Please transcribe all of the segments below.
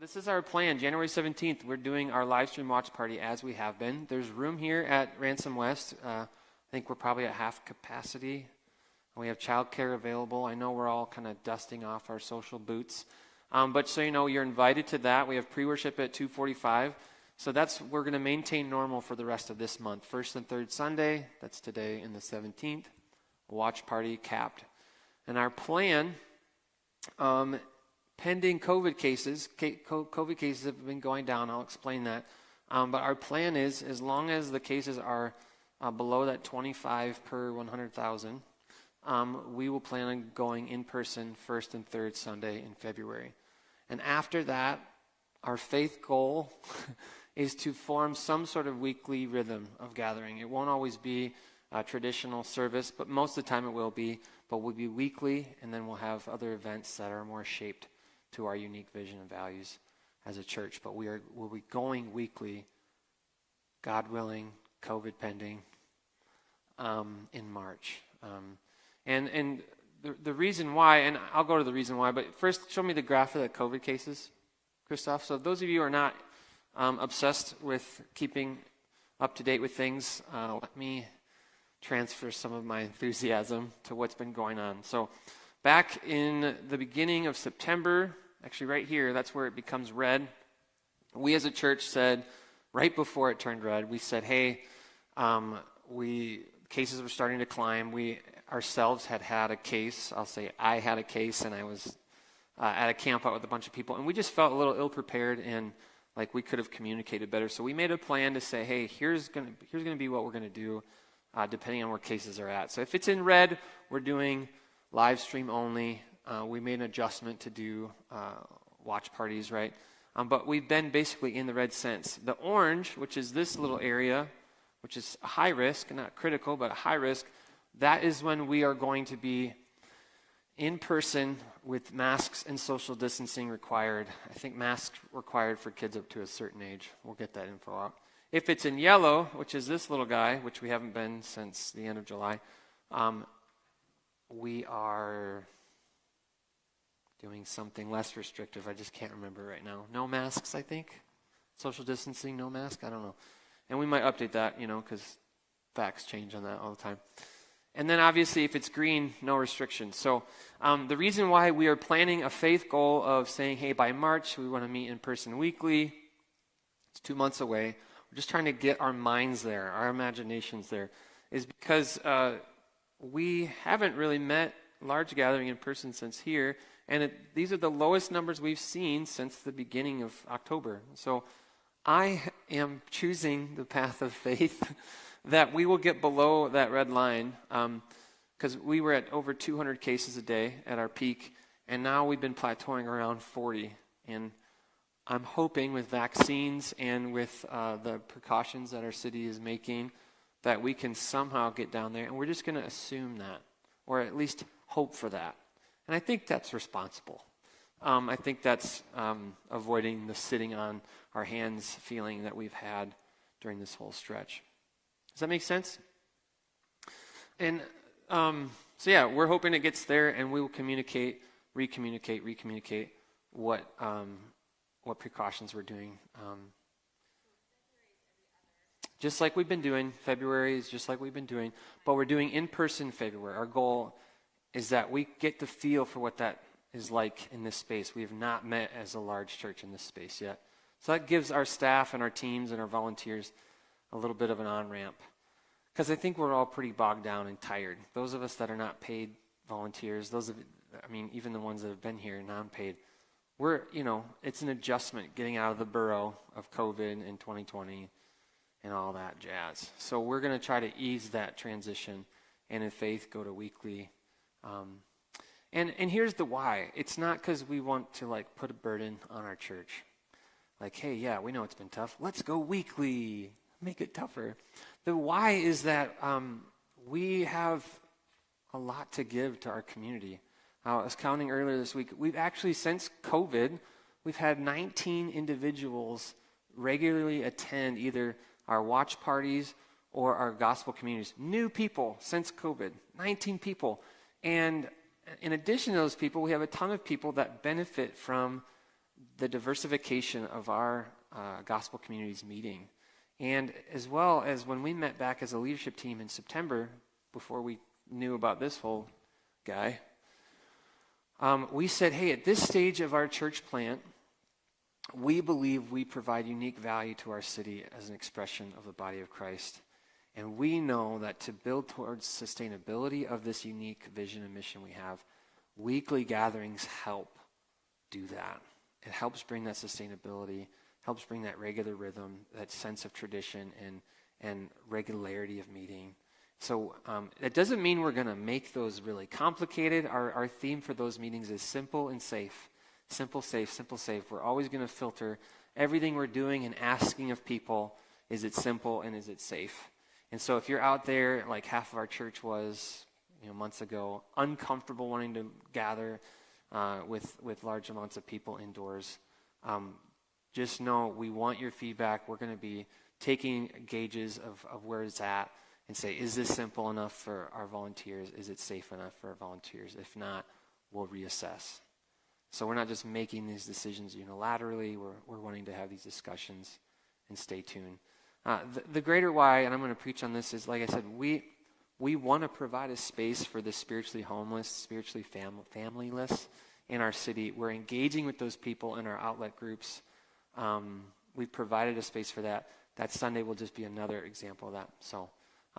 This is our plan. January 17th, we're doing our live stream watch party as we have been. There's room here at Ransom West. I think we're probably at half capacity. We have childcare available. I know we're all kind of dusting off our social boots. But so you know, you're invited to that. We have pre-worship at 2:45. So we're going to maintain normal for the rest of this month. First and third Sunday, that's today and the 17th. Watch party capped. And our plan, pending COVID cases have been going down. I'll explain that. But our plan is, as long as the cases are below that 25 per 100,000, we will plan on going in person first and third Sunday in February. And after that, our faith goal is to form some sort of weekly rhythm of gathering. It won't always be a traditional service, but most of the time it will be. But we'll be weekly, and then we'll have other events that are more shaped to our unique vision and values as a church. But we'll be going weekly, God willing, COVID pending, in March. And the reason why, and I'll go to the reason why, but first show me the graph of the COVID cases, Christoph. So those of you who are not obsessed with keeping up to date with things, let me transfer some of my enthusiasm to what's been going on. So back in the beginning of September, actually right here, that's where it becomes red. We as a church said, right before it turned red, we said, hey, cases were starting to climb. We ourselves had a case. I'll say I had a case, and I was at a camp out with a bunch of people, and we just felt a little ill-prepared, and like we could have communicated better. So we made a plan to say, hey, here's gonna be what we're gonna do, depending on where cases are at. So if it's in red, we're doing live stream only. We made an adjustment to do watch parties, right? But we've been basically in the red since. The orange, which is this little area, which is high risk, not critical, but high risk, that is when we are going to be in person with masks and social distancing required. I think masks required for kids up to a certain age. We'll get that info out. If it's in yellow, which is this little guy, which we haven't been since the end of July, we are doing something less restrictive. I just can't remember right now. No masks, I think. Social distancing, no mask. I don't know. And we might update that, because facts change on that all the time. And then obviously if it's green, no restrictions. So the reason why we are planning a faith goal of saying, hey, by March we want to meet in person weekly, it's 2 months away. We're just trying to get our minds there, our imaginations there, is because we haven't really met large gathering in person since here, and these are the lowest numbers we've seen since the beginning of October. So I am choosing the path of faith that we will get below that red line, because we were at over 200 cases a day at our peak, and now we've been plateauing around 40. And I'm hoping with vaccines and with the precautions that our city is making that we can somehow get down there, and we're just going to assume that, or at least hope for that. And I think that's responsible. I think that's avoiding the sitting on our hands feeling that we've had during this whole stretch. Does that make sense? And so yeah, we're hoping it gets there, and we will recommunicate what precautions we're doing. Just like we've been doing. February is just like we've been doing, but we're doing in-person February. Our goal is that we get the feel for what that is like in this space. We have not met as a large church in this space yet. So that gives our staff and our teams and our volunteers a little bit of an on-ramp. Because I think we're all pretty bogged down and tired. Those of us that are not paid volunteers, even the ones that have been here, non-paid, it's an adjustment getting out of the burrow of COVID in 2020 and all that jazz. So we're going to try to ease that transition and in faith go to weekly. And here's the why. It's not because we want to put a burden on our church. Hey, yeah, we know it's been tough. Let's go weekly. Make it tougher. The why is that we have a lot to give to our community. I was counting earlier this week. We've actually, since COVID, we've had 19 individuals regularly attend either our watch parties or our gospel communities. New people since COVID, 19 people. And in addition to those people, we have a ton of people that benefit from the diversification of our gospel communities meeting. And as well as when we met back as a leadership team in September, before we knew about this whole guy, we said, hey, at this stage of our church plant, we believe we provide unique value to our city as an expression of the body of Christ. And we know that to build towards sustainability of this unique vision and mission we have, weekly gatherings help do that. It helps bring that sustainability, helps bring that regular rhythm, that sense of tradition and regularity of meeting. So it doesn't mean we're going to make those really complicated. Our theme for those meetings is simple and safe. Simple, safe, simple, safe. We're always going to filter everything we're doing and asking of people, is it simple and is it safe? And so if you're out there, like half of our church was, months ago, uncomfortable wanting to gather with large amounts of people indoors, just know we want your feedback. We're going to be taking gauges of where it's at and say, is this simple enough for our volunteers? Is it safe enough for our volunteers? If not, we'll reassess. So we're not just making these decisions unilaterally. We're wanting to have these discussions, and stay tuned. The greater why, and I'm going to preach on this, is, like I said, we want to provide a space for the spiritually homeless, spiritually familyless in our city. We're engaging with those people in our outlet groups. We've provided a space for that. That Sunday will just be another example of that. So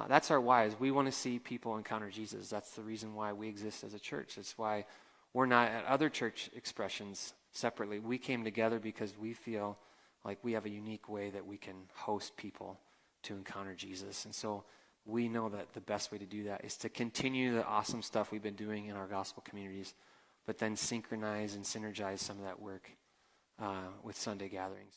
that's our why, is we want to see people encounter Jesus. That's the reason why we exist as a church. That's why we're not at other church expressions separately. We came together because we feel like we have a unique way that we can host people to encounter Jesus. And so we know that the best way to do that is to continue the awesome stuff we've been doing in our gospel communities, but then synchronize and synergize some of that work with Sunday gatherings.